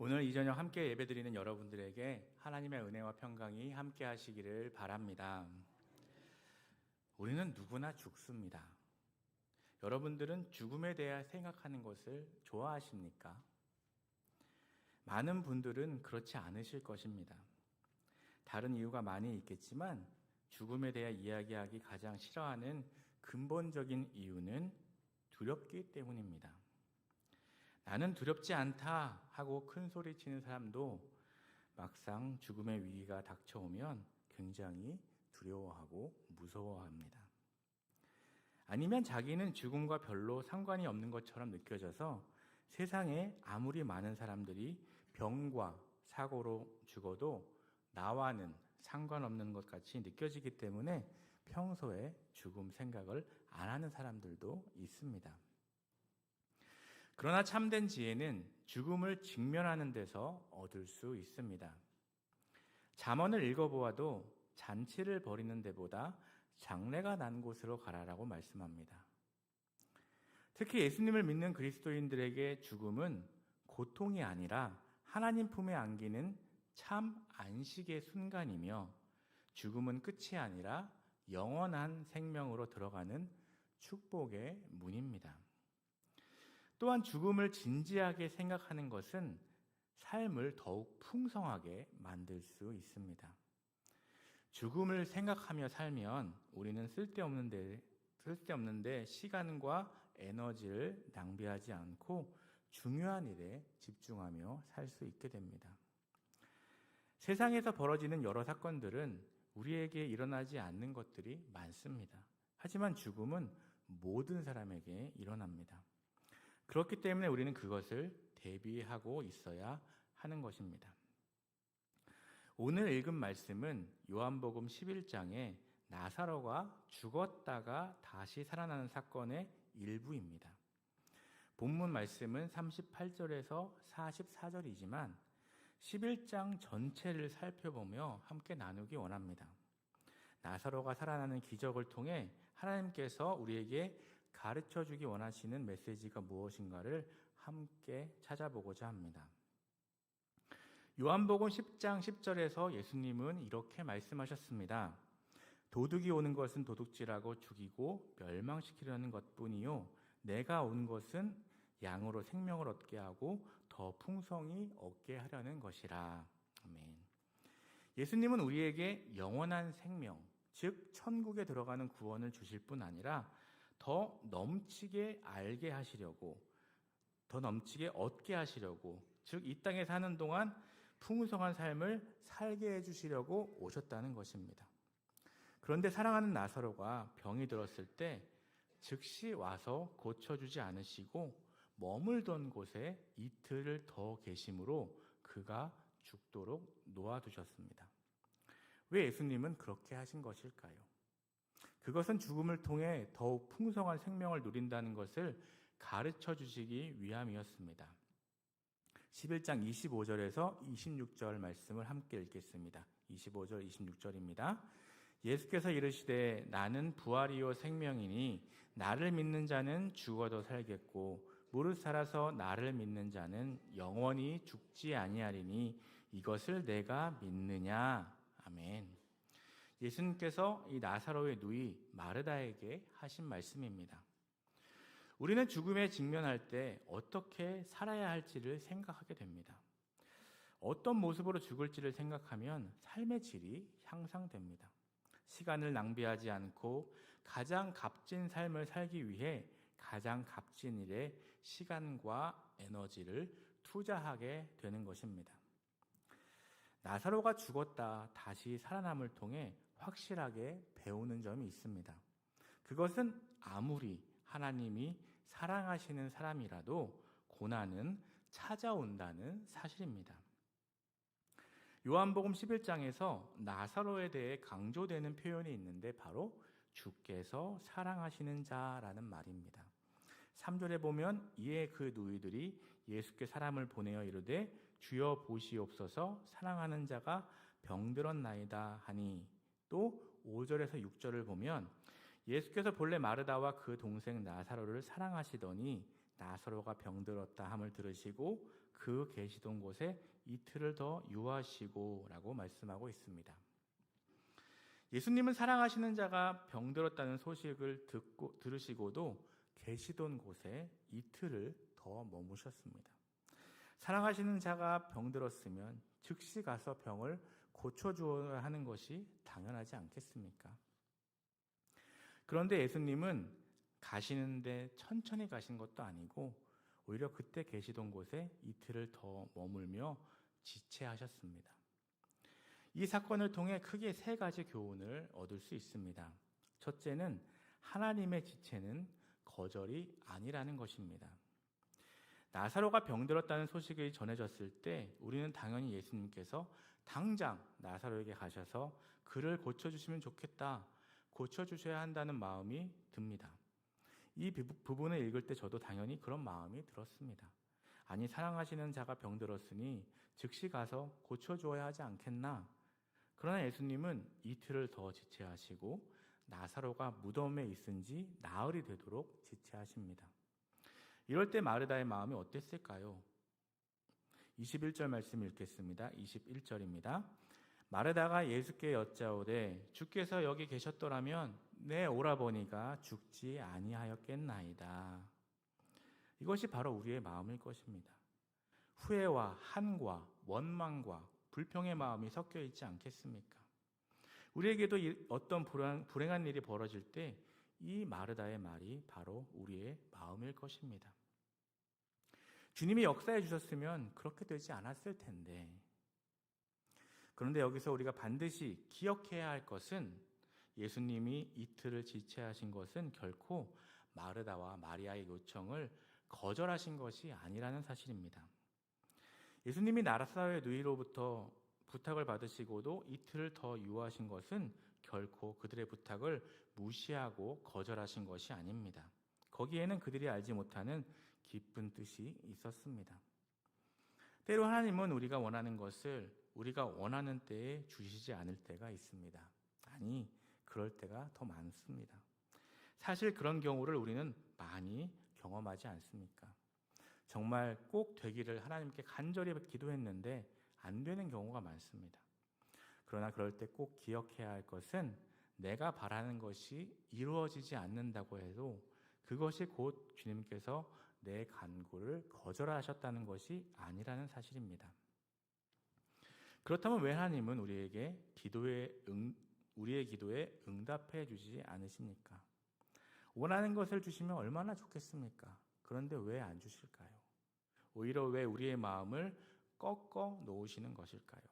오늘 이 저녁 함께 예배드리는 여러분들에게 하나님의 은혜와 평강이 함께 하시기를 바랍니다. 우리는 누구나 죽습니다. 여러분들은 죽음에 대해 생각하는 것을 좋아하십니까? 많은 분들은 그렇지 않으실 것입니다. 다른 이유가 많이 있겠지만 죽음에 대해 이야기하기 가장 싫어하는 근본적인 이유는 두렵기 때문입니다. 나는 두렵지 않다 하고 큰 소리 치는 사람도 막상 죽음의 위기가 닥쳐오면 굉장히 두려워하고 무서워합니다. 아니면 자기는 죽음과 별로 상관이 없는 것처럼 느껴져서 세상에 아무리 많은 사람들이 병과 사고로 죽어도 나와는 상관없는 것 같이 느껴지기 때문에 평소에 죽음 생각을 안 하는 사람들도 있습니다. 그러나 참된 지혜는 죽음을 직면하는 데서 얻을 수 있습니다. 잠언을 읽어보아도 잔치를 벌이는 데보다 장례가 난 곳으로 가라라고 말씀합니다. 특히 예수님을 믿는 그리스도인들에게 죽음은 고통이 아니라 하나님 품에 안기는 참 안식의 순간이며 죽음은 끝이 아니라 영원한 생명으로 들어가는 축복의 문입니다. 또한 죽음을 진지하게 생각하는 것은 삶을 더욱 풍성하게 만들 수 있습니다. 죽음을 생각하며 살면 우리는 쓸데없는데 시간과 에너지를 낭비하지 않고 중요한 일에 집중하며 살 수 있게 됩니다. 세상에서 벌어지는 여러 사건들은 우리에게 일어나지 않는 것들이 많습니다. 하지만 죽음은 모든 사람에게 일어납니다. 그렇기 때문에 우리는 그것을 대비하고 있어야 하는 것입니다. 오늘 읽은 말씀은 요한복음 11장에 나사로가 죽었다가 다시 살아나는 사건의 일부입니다. 본문 말씀은 38절에서 44절이지만 11장 전체를 살펴보며 함께 나누기 원합니다. 나사로가 살아나는 기적을 통해 하나님께서 우리에게 가르쳐 주기 원하시는 메시지가 무엇인가를 함께 찾아보고자 합니다. 요한복음 10장 10절에서 예수님은 이렇게 말씀하셨습니다. 도둑이 오는 것은 도둑질하고 죽이고 멸망시키려는 것뿐이요 내가 온 것은 양으로 생명을 얻게 하고 더 풍성히 얻게 하려는 것이라. 아멘. 예수님은 우리에게 영원한 생명, 즉 천국에 들어가는 구원을 주실 뿐 아니라 더 넘치게 알게 하시려고, 더 넘치게 얻게 하시려고, 즉 이 땅에 사는 동안 풍성한 삶을 살게 해주시려고 오셨다는 것입니다. 그런데 사랑하는 나사로가 병이 들었을 때 즉시 와서 고쳐주지 않으시고 머물던 곳에 이틀을 더 계심으로 그가 죽도록 놓아두셨습니다. 왜 예수님은 그렇게 하신 것일까요? 그것은 죽음을 통해 더욱 풍성한 생명을 누린다는 것을 가르쳐 주시기 위함이었습니다. 11장 25절에서 26절 말씀을 함께 읽겠습니다. 25절, 26절입니다. 예수께서 이르시되 나는 부활이요 생명이니 나를 믿는 자는 죽어도 살겠고 무릇 살아서 나를 믿는 자는 영원히 죽지 아니하리니 이것을 내가 믿느냐. 아멘. 예수님께서 이 나사로의 누이 마르다에게 하신 말씀입니다. 우리는 죽음에 직면할 때 어떻게 살아야 할지를 생각하게 됩니다. 어떤 모습으로 죽을지를 생각하면 삶의 질이 향상됩니다. 시간을 낭비하지 않고 가장 값진 삶을 살기 위해 가장 값진 일에 시간과 에너지를 투자하게 되는 것입니다. 나사로가 죽었다 다시 살아남을 통해 확실하게 배우는 점이 있습니다. 그것은 아무리 하나님이 사랑하시는 사람이라도 고난은 찾아온다는 사실입니다. 요한복음 11장에서 나사로에 대해 강조되는 표현이 있는데 바로 주께서 사랑하시는 자라는 말입니다. 3절에 보면 이에 그 누이들이 예수께 사람을 보내어 이르되 주여 보시옵소서 사랑하는 자가 병들었나이다 하니, 또 5절에서 6절을 보면 예수께서 본래 마르다와 그 동생 나사로를 사랑하시더니 나사로가 병들었다 함을 들으시고 그 계시던 곳에 이틀을 더 유하시고 라고 말씀하고 있습니다. 예수님은 사랑하시는 자가 병들었다는 소식을 들으시고도 계시던 곳에 이틀을 더 머무셨습니다. 사랑하시는 자가 병들었으면 즉시 가서 병을 고쳐주어야 하는 것이 당연하지 않겠습니까? 그런데 예수님은 가시는데 천천히 가신 것도 아니고 오히려 그때 계시던 곳에 이틀을 더 머물며 지체하셨습니다. 이 사건을 통해 크게 세 가지 교훈을 얻을 수 있습니다. 첫째는 하나님의 지체는 거절이 아니라는 것입니다. 나사로가 병들었다는 소식이 전해졌을 때 우리는 당연히 예수님께서 당장 나사로에게 가셔서 그를 고쳐주시면 좋겠다, 고쳐주셔야 한다는 마음이 듭니다. 이 부분을 읽을 때 저도 당연히 그런 마음이 들었습니다. 아니, 사랑하시는 자가 병들었으니 즉시 가서 고쳐주어야 하지 않겠나? 그러나 예수님은 이틀을 더 지체하시고 나사로가 무덤에 있은 지 나흘이 되도록 지체하십니다. 이럴 때 마르다의 마음이 어땠을까요? 21절 말씀 읽겠습니다. 21절입니다. 마르다가 예수께 여짜오되 주께서 여기 계셨더라면 내 오라버니가 죽지 아니하였겠나이다. 이것이 바로 우리의 마음일 것입니다. 후회와 한과 원망과 불평의 마음이 섞여 있지 않겠습니까? 우리에게도 어떤 불행한 일이 벌어질 때 이 마르다의 말이 바로 우리의 마음일 것입니다. 주님이 역사해 주셨으면 그렇게 되지 않았을 텐데, 그런데 여기서 우리가 반드시 기억해야 할 것은 예수님이 이틀을 지체하신 것은 결코 마르다와 마리아의 요청을 거절하신 것이 아니라는 사실입니다. 예수님이 나사로의 누이로부터 부탁을 받으시고도 이틀을 더 유하신 것은 결코 그들의 부탁을 무시하고 거절하신 것이 아닙니다. 거기에는 그들이 알지 못하는 깊은 뜻이 있었습니다. 때로 하나님은 우리가 원하는 것을 우리가 원하는 때에 주시지 않을 때가 있습니다. 아니, 그럴 때가 더 많습니다. 사실 그런 경우를 우리는 많이 경험하지 않습니까? 정말 꼭 되기를 하나님께 간절히 기도했는데 안 되는 경우가 많습니다. 그러나 그럴 때 꼭 기억해야 할 것은 내가 바라는 것이 이루어지지 않는다고 해도 그것이 곧 주님께서 내 간구를 거절하셨다는 것이 아니라는 사실입니다. 그렇다면 왜 하나님은 우리의 기도에 응답해 주지 않으십니까? 원하는 것을 주시면 얼마나 좋겠습니까? 그런데 왜 안 주실까요? 오히려 왜 우리의 마음을 꺾어 놓으시는 것일까요?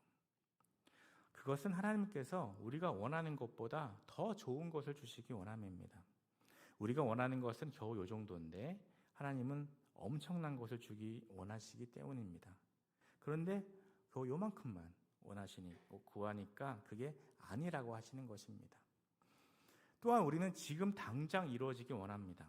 그것은 하나님께서 우리가 원하는 것보다 더 좋은 것을 주시기 원함입니다. 우리가 원하는 것은 겨우 요 정도인데 하나님은 엄청난 것을 주기 원하시기 때문입니다. 그런데 겨우 요만큼만 원하시니 구하니까 그게 아니라고 하시는 것입니다. 또한 우리는 지금 당장 이루어지기 원합니다.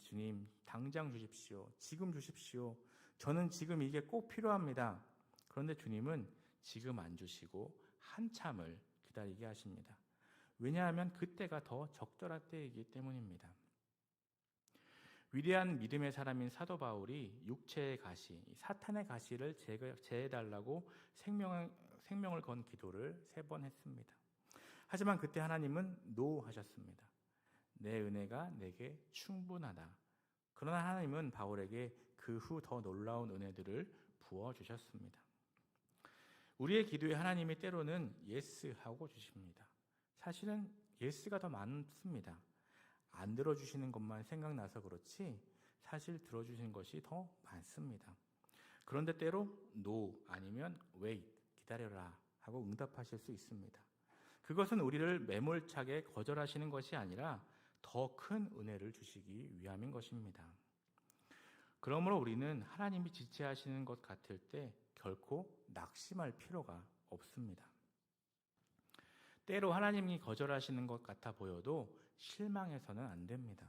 주님, 당장 주십시오. 지금 주십시오. 저는 지금 이게 꼭 필요합니다. 그런데 주님은 지금 안 주시고 한참을 기다리게 하십니다. 왜냐하면 그때가 더 적절한 때이기 때문입니다. 위대한 믿음의 사람인 사도 바울이 육체의 가시, 사탄의 가시를 제해달라고 생명을 건 기도를 3번 했습니다. 하지만 그때 하나님은 노 하셨습니다. 내 은혜가 내게 충분하다. 그러나 하나님은 바울에게 그 후 더 놀라운 은혜들을 부어주셨습니다. 우리의 기도에 하나님이 때로는 예스 하고 주십니다. 사실은 예스가 더 많습니다. 안 들어주시는 것만 생각나서 그렇지 사실 들어주신 것이 더 많습니다. 그런데 때로 no 아니면 wait, 기다려라 하고 응답하실 수 있습니다. 그것은 우리를 매몰차게 거절하시는 것이 아니라 더 큰 은혜를 주시기 위함인 것입니다. 그러므로 우리는 하나님이 지체하시는 것 같을 때 결코 낙심할 필요가 없습니다. 때로 하나님이 거절하시는 것 같아 보여도 실망해서는 안 됩니다.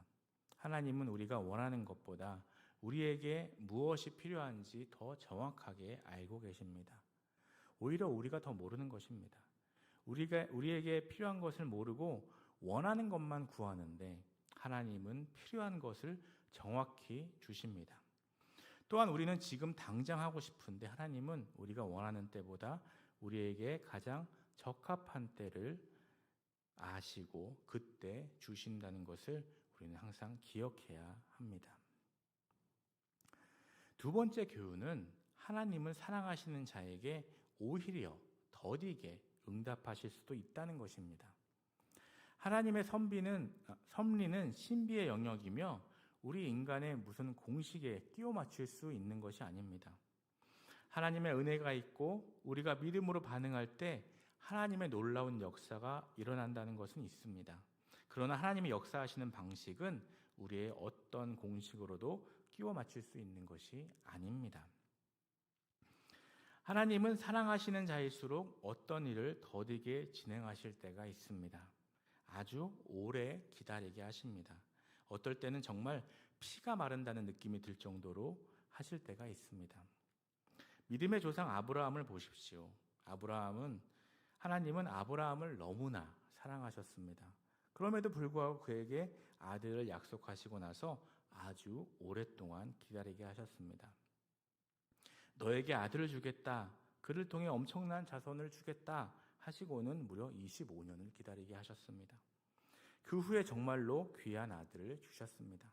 하나님은 우리가 원하는 것보다 우리에게 무엇이 필요한지 더 정확하게 알고 계십니다. 오히려 우리가 더 모르는 것입니다. 우리에게 필요한 것을 모르고 원하는 것만 구하는데 하나님은 필요한 것을 정확히 주십니다. 또한 우리는 지금 당장 하고 싶은데 하나님은 우리가 원하는 때보다 우리에게 가장 적합한 때를 아시고 그때 주신다는 것을 우리는 항상 기억해야 합니다. 두 번째 교훈은 하나님은 사랑하시는 자에게 오히려 더디게 응답하실 수도 있다는 것입니다. 하나님의 섭리는 신비의 영역이며 우리 인간의 무슨 공식에 끼워 맞출 수 있는 것이 아닙니다. 하나님의 은혜가 있고 우리가 믿음으로 반응할 때 하나님의 놀라운 역사가 일어난다는 것은 있습니다. 그러나 하나님이 역사하시는 방식은 우리의 어떤 공식으로도 끼워 맞출 수 있는 것이 아닙니다. 하나님은 사랑하시는 자일수록 어떤 일을 더디게 진행하실 때가 있습니다. 아주 오래 기다리게 하십니다. 어떨 때는 정말 피가 마른다는 느낌이 들 정도로 하실 때가 있습니다. 믿음의 조상 아브라함을 보십시오. 하나님은 아브라함을 너무나 사랑하셨습니다. 그럼에도 불구하고 그에게 아들을 약속하시고 나서 아주 오랫동안 기다리게 하셨습니다. 너에게 아들을 주겠다. 그를 통해 엄청난 자손을 주겠다. 하시고는 무려 25년을 기다리게 하셨습니다. 그 후에 정말로 귀한 아들을 주셨습니다.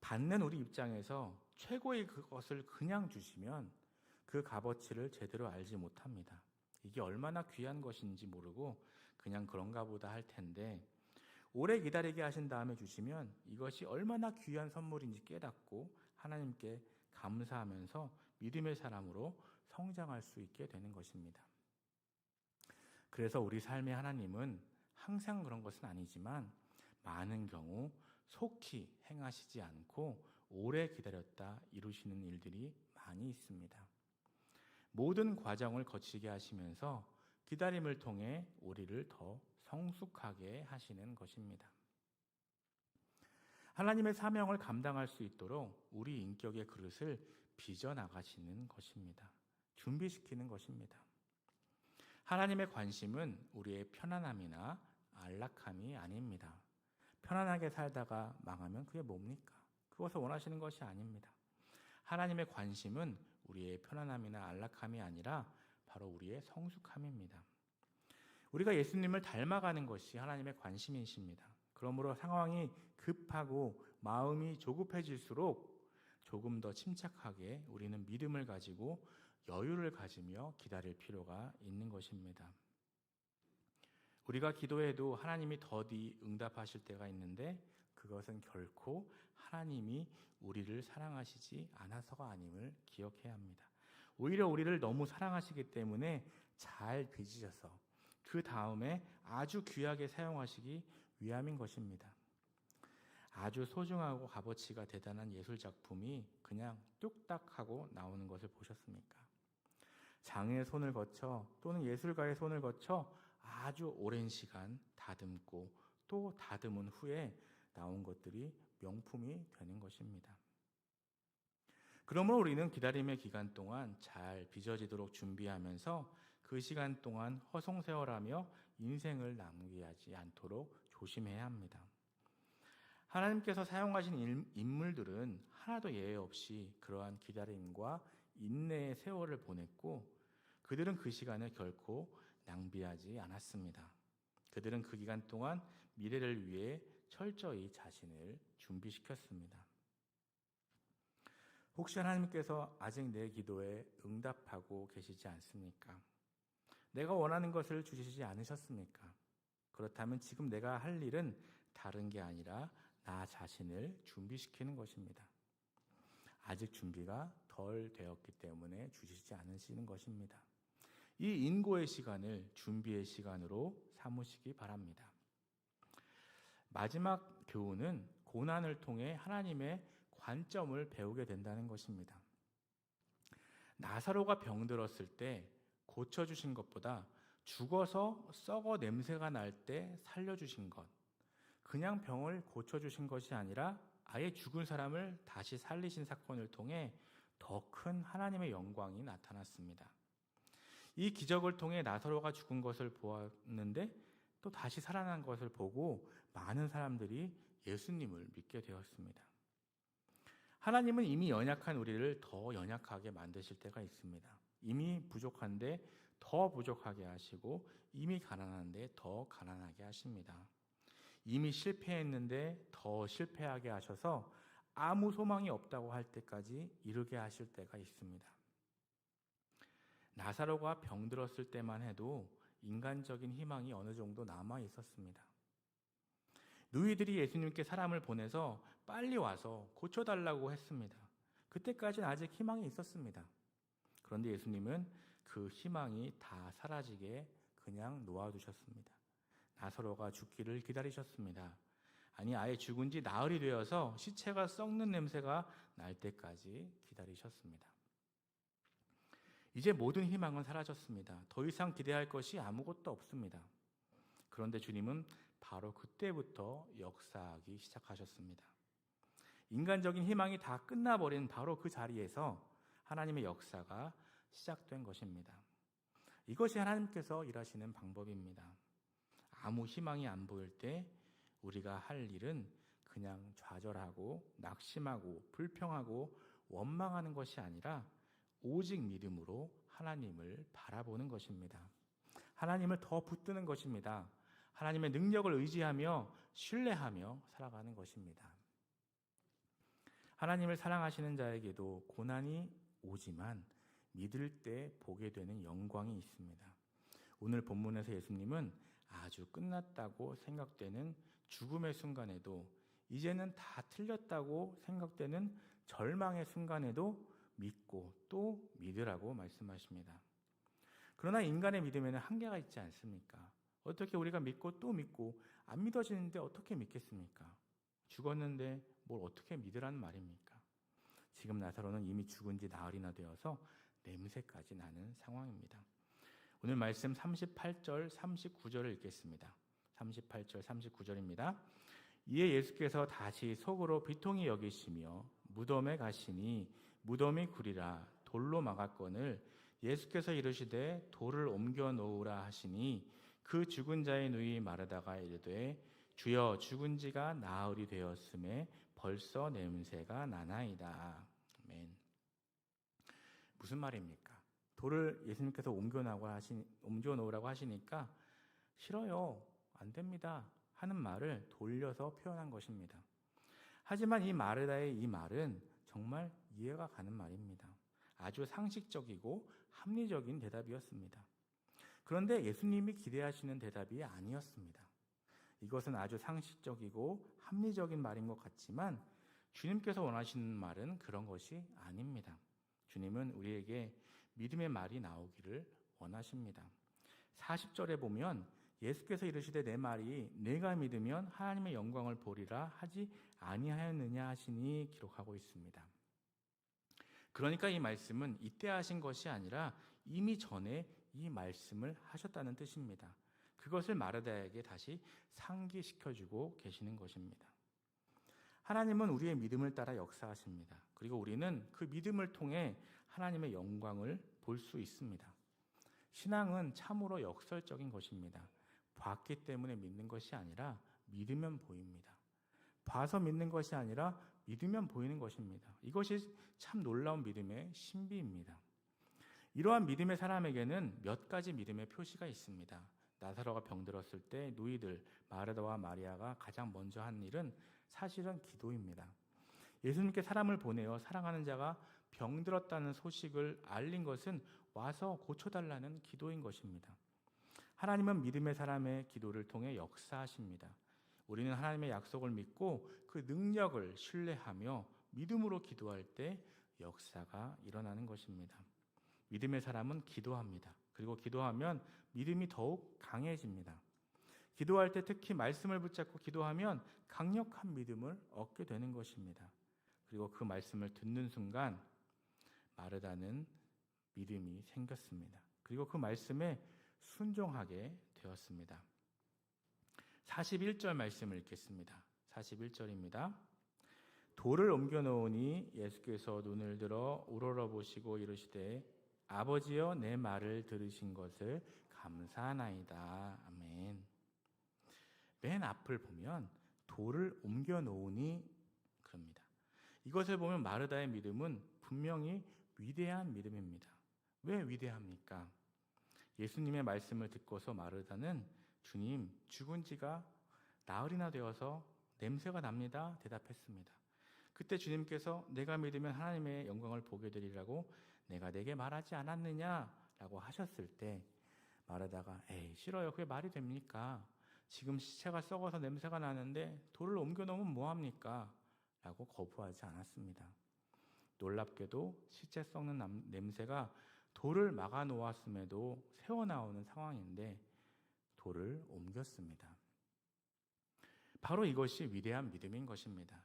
받는 우리 입장에서 최고의 그것을 그냥 주시면 그 값어치를 제대로 알지 못합니다. 이게 얼마나 귀한 것인지 모르고 그냥 그런가 보다 할 텐데 오래 기다리게 하신 다음에 주시면 이것이 얼마나 귀한 선물인지 깨닫고 하나님께 감사하면서 믿음의 사람으로 성장할 수 있게 되는 것입니다. 그래서 우리 삶의 하나님은 항상 그런 것은 아니지만 많은 경우 속히 행하시지 않고 오래 기다렸다 이루시는 일들이 많이 있습니다. 모든 과정을 거치게 하시면서 기다림을 통해 우리를 더 성숙하게 하시는 것입니다. 하나님의 사명을 감당할 수 있도록 우리 인격의 그릇을 빚어나가시는 것입니다. 준비시키는 것입니다. 하나님의 관심은 우리의 편안함이나 안락함이 아닙니다. 편안하게 살다가 망하면 그게 뭡니까? 그것을 원하시는 것이 아닙니다. 하나님의 관심은 우리의 편안함이나 안락함이 아니라 바로 우리의 성숙함입니다. 우리가 예수님을 닮아가는 것이 하나님의 관심이십니다. 그러므로 상황이 급하고 마음이 조급해질수록 조금 더 침착하게 우리는 믿음을 가지고 여유를 가지며 기다릴 필요가 있는 것입니다. 우리가 기도해도 하나님이 더디 응답하실 때가 있는데 그것은 결코 하나님이 우리를 사랑하시지 않아서가 아님을 기억해야 합니다. 오히려 우리를 너무 사랑하시기 때문에 잘 빚으셔서 그 다음에 아주 귀하게 사용하시기 위함인 것입니다. 아주 소중하고 값어치가 대단한 예술 작품이 그냥 뚝딱하고 나오는 것을 보셨습니까? 장의 손을 거쳐 또는 예술가의 손을 거쳐 아주 오랜 시간 다듬고 또 다듬은 후에 나온 것들이 명품이 되는 것입니다. 그러므로 우리는 기다림의 기간 동안 잘 빚어지도록 준비하면서 그 시간 동안 허송세월하며 인생을 낭비하지 않도록 조심해야 합니다. 하나님께서 사용하신 인물들은 하나도 예외 없이 그러한 기다림과 인내의 세월을 보냈고 그들은 그 시간을 결코 낭비하지 않았습니다. 그들은 그 기간 동안 미래를 위해 철저히 자신을 준비시켰습니다. 혹시 하나님께서 아직 내 기도에 응답하고 계시지 않습니까? 내가 원하는 것을 주시지 않으셨습니까? 그렇다면 지금 내가 할 일은 다른 게 아니라 나 자신을 준비시키는 것입니다. 아직 준비가 덜 되었기 때문에 주시지 않으시는 것입니다. 이 인고의 시간을 준비의 시간으로 삼으시기 바랍니다. 마지막 교훈은 고난을 통해 하나님의 관점을 배우게 된다는 것입니다. 나사로가 병들었을 때 고쳐주신 것보다 죽어서 썩어 냄새가 날 때 살려주신 것, 그냥 병을 고쳐주신 것이 아니라 아예 죽은 사람을 다시 살리신 사건을 통해 더 큰 하나님의 영광이 나타났습니다. 이 기적을 통해 나사로가 죽은 것을 보았는데 또 다시 살아난 것을 보고 많은 사람들이 예수님을 믿게 되었습니다. 하나님은 이미 연약한 우리를 더 연약하게 만드실 때가 있습니다. 이미 부족한데 더 부족하게 하시고 이미 가난한데 더 가난하게 하십니다. 이미 실패했는데 더 실패하게 하셔서 아무 소망이 없다고 할 때까지 이르게 하실 때가 있습니다. 나사로가 병들었을 때만 해도 인간적인 희망이 어느 정도 남아 있었습니다. 누이들이 예수님께 사람을 보내서 빨리 와서 고쳐달라고 했습니다. 그때까지는 아직 희망이 있었습니다. 그런데 예수님은 그 희망이 다 사라지게 그냥 놓아두셨습니다. 나사로가 죽기를 기다리셨습니다. 아니, 아예 죽은 지 나흘이 되어서 시체가 썩는 냄새가 날 때까지 기다리셨습니다. 이제 모든 희망은 사라졌습니다. 더 이상 기대할 것이 아무것도 없습니다. 그런데 주님은 바로 그때부터 역사하기 시작하셨습니다. 인간적인 희망이 다 끝나버린 바로 그 자리에서 하나님의 역사가 시작된 것입니다. 이것이 하나님께서 일하시는 방법입니다. 아무 희망이 안 보일 때 우리가 할 일은 그냥 좌절하고 낙심하고 불평하고 원망하는 것이 아니라 오직 믿음으로 하나님을 바라보는 것입니다. 하나님을 더 붙드는 것입니다. 하나님의 능력을 의지하며 신뢰하며 살아가는 것입니다. 하나님을 사랑하시는 자에게도 고난이 오지만 믿을 때 보게 되는 영광이 있습니다. 오늘 본문에서 예수님은 아주 끝났다고 생각되는 죽음의 순간에도, 이제는 다 틀렸다고 생각되는 절망의 순간에도 믿고 또 믿으라고 말씀하십니다. 그러나 인간의 믿음에는 한계가 있지 않습니까? 어떻게 우리가 믿고 또 믿고, 안 믿어지는데 어떻게 믿겠습니까? 죽었는데 뭘 어떻게 믿으라는 말입니까? 지금 나사로는 이미 죽은 지 나흘이나 되어서 냄새까지 나는 상황입니다. 오늘 말씀 38절, 39절을 읽겠습니다. 38절, 39절입니다. 이에 예수께서 다시 속으로 비통히 여기시며 무덤에 가시니 무덤이 구리라 돌로 막았거늘 예수께서 이르시되 돌을 옮겨 놓으라 하시니 그 죽은 자의 누이 마르다가 이르되 주여 죽은 지가 나흘이 되었음에 벌써 냄새가 나나이다. 아멘. 무슨 말입니까? 돌을 예수님께서 옮겨 놓으라고 하시니까 싫어요, 안 됩니다 하는 말을 돌려서 표현한 것입니다. 하지만 이 마르다의 이 말은 정말 이해가 가는 말입니다. 아주 상식적이고 합리적인 대답이었습니다. 그런데 예수님이 기대하시는 대답이 아니었습니다. 이것은 아주 상식적이고 합리적인 말인 것 같지만 주님께서 원하시는 말은 그런 것이 아닙니다. 주님은 우리에게 믿음의 말이 나오기를 원하십니다. 40절에 보면 예수께서 이르시되 내 말이 내가 믿으면 하나님의 영광을 보리라 하지 아니하였느냐 하시니 기록하고 있습니다. 그러니까 이 말씀은 이때 하신 것이 아니라 이미 전에 이 말씀을 하셨다는 뜻입니다. 그것을 마르다에게 다시 상기시켜주고 계시는 것입니다. 하나님은 우리의 믿음을 따라 역사하십니다. 그리고 우리는 그 믿음을 통해 하나님의 영광을 볼 수 있습니다. 신앙은 참으로 역설적인 것입니다. 봤기 때문에 믿는 것이 아니라 믿으면 보입니다. 봐서 믿는 것이 아니라 믿으면 보이는 것입니다. 이것이 참 놀라운 믿음의 신비입니다. 이러한 믿음의 사람에게는 몇 가지 믿음의 표시가 있습니다. 나사로가 병들었을 때 누이들 마르다와 마리아가 가장 먼저 한 일은 사실은 기도입니다. 예수님께 사람을 보내어 사랑하는 자가 병들었다는 소식을 알린 것은 와서 고쳐달라는 기도인 것입니다. 하나님은 믿음의 사람의 기도를 통해 역사하십니다. 우리는 하나님의 약속을 믿고 그 능력을 신뢰하며 믿음으로 기도할 때 역사가 일어나는 것입니다. 믿음의 사람은 기도합니다. 그리고 기도하면 믿음이 더욱 강해집니다. 기도할 때 특히 말씀을 붙잡고 기도하면 강력한 믿음을 얻게 되는 것입니다. 그리고 그 말씀을 듣는 순간 마르다는 믿음이 생겼습니다. 그리고 그 말씀에 순종하게 되었습니다. 41절 말씀을 읽겠습니다. 41절입니다. 돌을 옮겨 놓으니 예수께서 눈을 들어 우러러보시고 이르시되 아버지여 내 말을 들으신 것을 감사하나이다. 아멘. 맨 앞을 보면 돌을 옮겨 놓으니 그럽니다. 이것을 보면 마르다의 믿음은 분명히 위대한 믿음입니다. 왜 위대합니까? 예수님의 말씀을 듣고서 마르다는 주님, 죽은 지가 나흘이나 되어서 냄새가 납니다. 대답했습니다. 그때 주님께서 내가 믿으면 하나님의 영광을 보게 되리라고 내가 내게 말하지 않았느냐라고 하셨을 때 마르다가 에이 싫어요. 그게 말이 됩니까? 지금 시체가 썩어서 냄새가 나는데 돌을 옮겨 놓으면 뭐합니까? 라고 거부하지 않았습니다. 놀랍게도 시체 썩는 냄새가 돌을 막아 놓았음에도 새어나오는 상황인데 돌을 옮겼습니다. 바로 이것이 위대한 믿음인 것입니다.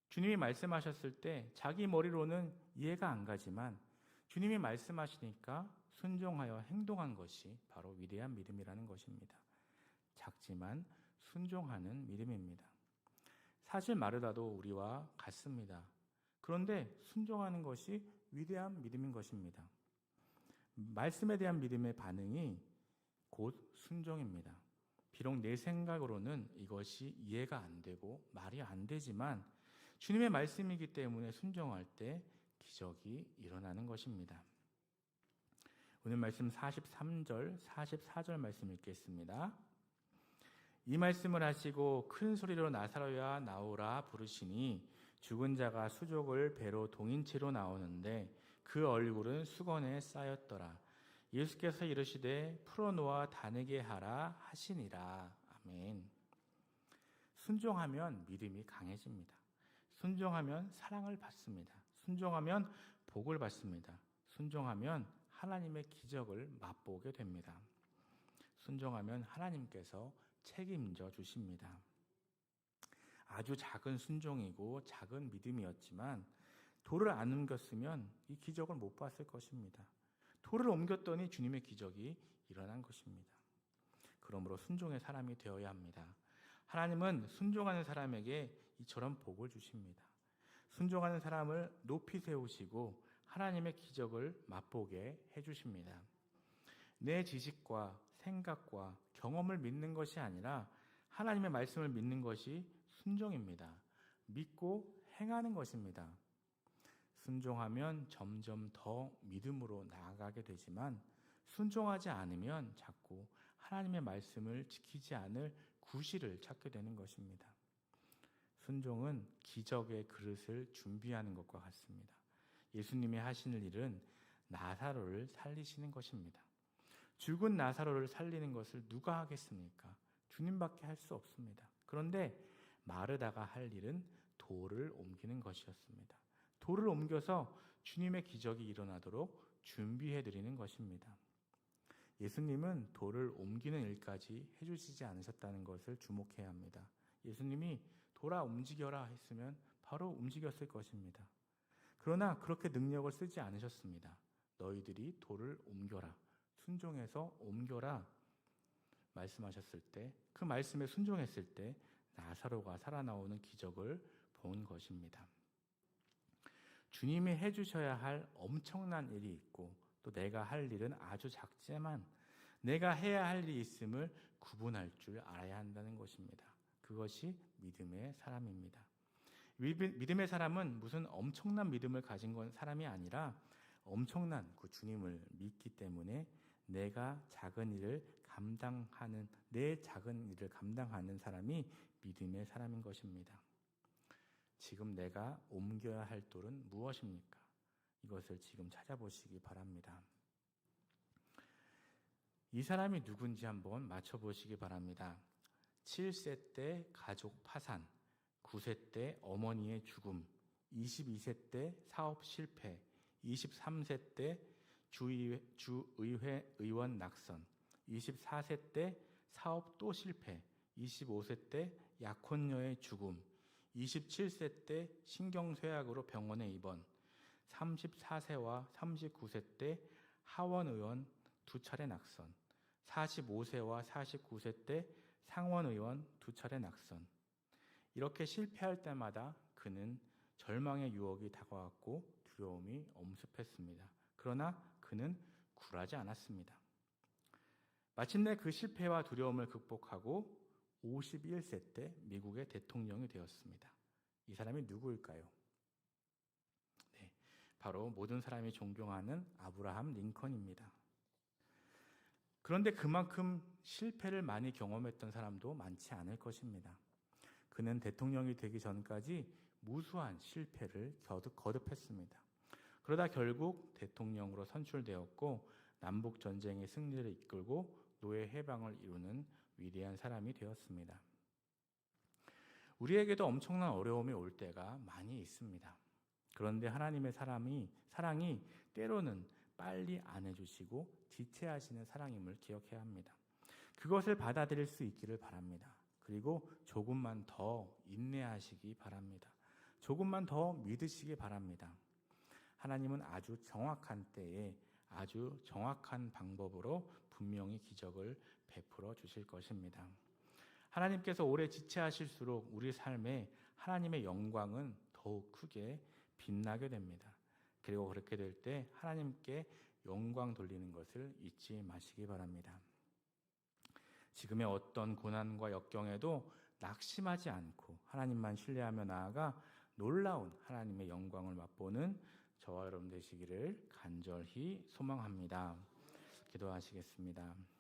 주님이 말씀하셨을 때 자기 머리로는 이해가 안 가지만 주님이 말씀하시니까 순종하여 행동한 것이 바로 위대한 믿음이라는 것입니다. 작지만 순종하는 믿음입니다. 사실 마르다도 우리와 같습니다. 그런데 순종하는 것이 위대한 믿음인 것입니다. 말씀에 대한 믿음의 반응이 곧 순종입니다. 비록 내 생각으로는 이것이 이해가 안 되고 말이 안 되지만 주님의 말씀이기 때문에 순종할 때 기적이 일어나는 것입니다. 오늘 말씀 43절, 44절 말씀 읽겠습니다. 이 말씀을 하시고 큰 소리로 나사로야 나오라 부르시니 죽은 자가 수족을 배로 동인채로 나오는데 그 얼굴은 수건에 쌓였더라. 예수께서 이르시되 풀어놓아 다니게 하라 하시니라. 아멘. 순종하면 믿음이 강해집니다. 순종하면 사랑을 받습니다. 순종하면 복을 받습니다. 순종하면 하나님의 기적을 맛보게 됩니다. 순종하면 하나님께서 책임져 주십니다. 아주 작은 순종이고 작은 믿음이었지만 돌을 안 옮겼으면 이 기적을 못 봤을 것입니다. 돌을 옮겼더니 주님의 기적이 일어난 것입니다. 그러므로 순종의 사람이 되어야 합니다. 하나님은 순종하는 사람에게 이처럼 복을 주십니다. 순종하는 사람을 높이 세우시고 하나님의 기적을 맛보게 해주십니다. 내 지식과 생각과 경험을 믿는 것이 아니라 하나님의 말씀을 믿는 것이 순종입니다. 믿고 행하는 것입니다. 순종하면 점점 더 믿음으로 나아가게 되지만 순종하지 않으면 자꾸 하나님의 말씀을 지키지 않을 구실을 찾게 되는 것입니다. 순종은 기적의 그릇을 준비하는 것과 같습니다. 예수님이 하시는 일은 나사로를 살리시는 것입니다. 죽은 나사로를 살리는 것을 누가 하겠습니까? 주님밖에 할 수 없습니다. 그런데 마르다가 할 일은 돌을 옮기는 것이었습니다. 돌을 옮겨서 주님의 기적이 일어나도록 준비해 드리는 것입니다. 예수님은 돌을 옮기는 일까지 해주시지 않으셨다는 것을 주목해야 합니다. 예수님이 돌아 움직여라 했으면 바로 움직였을 것입니다. 그러나 그렇게 능력을 쓰지 않으셨습니다. 너희들이 돌을 옮겨라. 순종해서 옮겨라 말씀하셨을 때 그 말씀에 순종했을 때 나사로가 살아나오는 기적을 본 것입니다. 주님이 해주셔야 할 엄청난 일이 있고 또 내가 할 일은 아주 작지만 내가 해야 할 일이 있음을 구분할 줄 알아야 한다는 것입니다. 그것이 믿음의 사람입니다. 믿음의 사람은 무슨 엄청난 믿음을 가진 사람이 아니라 엄청난 그 주님을 믿기 때문에 내 작은 일을 감당하는 사람이 믿음의 사람인 것입니다. 지금 내가 옮겨야 할 돌은 무엇입니까? 이것을 지금 찾아보시기 바랍니다. 이 사람이 누군지 한번 맞춰보시기 바랍니다. 7세 때 가족 파산, 9세 때 어머니의 죽음, 22세 때 사업 실패, 23세 때 주의회 의원 낙선, 24세 때 사업 또 실패, 25세 때 약혼녀의 죽음, 27세 때 신경쇠약으로 병원에 입원, 34세와 39세 때 하원의원 2차례 낙선, 45세와 49세 때 상원의원 2차례 낙선. 이렇게 실패할 때마다 그는 절망의 유혹이 다가왔고 두려움이 엄습했습니다. 그러나 그는 굴하지 않았습니다. 마침내 그 실패와 두려움을 극복하고 51세 때 미국의 대통령이 되었습니다. 이 사람이 누구일까요? 네, 바로 모든 사람이 존경하는 아브라함 링컨입니다. 그런데 그만큼 실패를 많이 경험했던 사람도 많지 않을 것입니다. 그는 대통령이 되기 전까지 무수한 실패를 거듭했습니다. 그러다 결국 대통령으로 선출되었고 남북전쟁의 승리를 이끌고 노예 해방을 이루는 위대한 사람이 되었습니다. 우리에게도 엄청난 어려움이 올 때가 많이 있습니다. 그런데 하나님의 사랑이 때로는 빨리 안 해주시고 지체하시는 사랑임을 기억해야 합니다. 그것을 받아들일 수 있기를 바랍니다. 그리고 조금만 더 인내하시기 바랍니다. 조금만 더 믿으시기 바랍니다. 하나님은 아주 정확한 때에 아주 정확한 방법으로 분명히 기적을 베풀어 주실 것입니다. 하나님께서 오래 지체하실수록 우리 삶에 하나님의 영광은 더욱 크게 빛나게 됩니다. 그리고 그렇게 될 때 하나님께 영광 돌리는 것을 잊지 마시기 바랍니다. 지금의 어떤 고난과 역경에도 낙심하지 않고 하나님만 신뢰하며 나아가 놀라운 하나님의 영광을 맛보는 저와 여러분 되시기를 간절히 소망합니다. 기도하시겠습니다.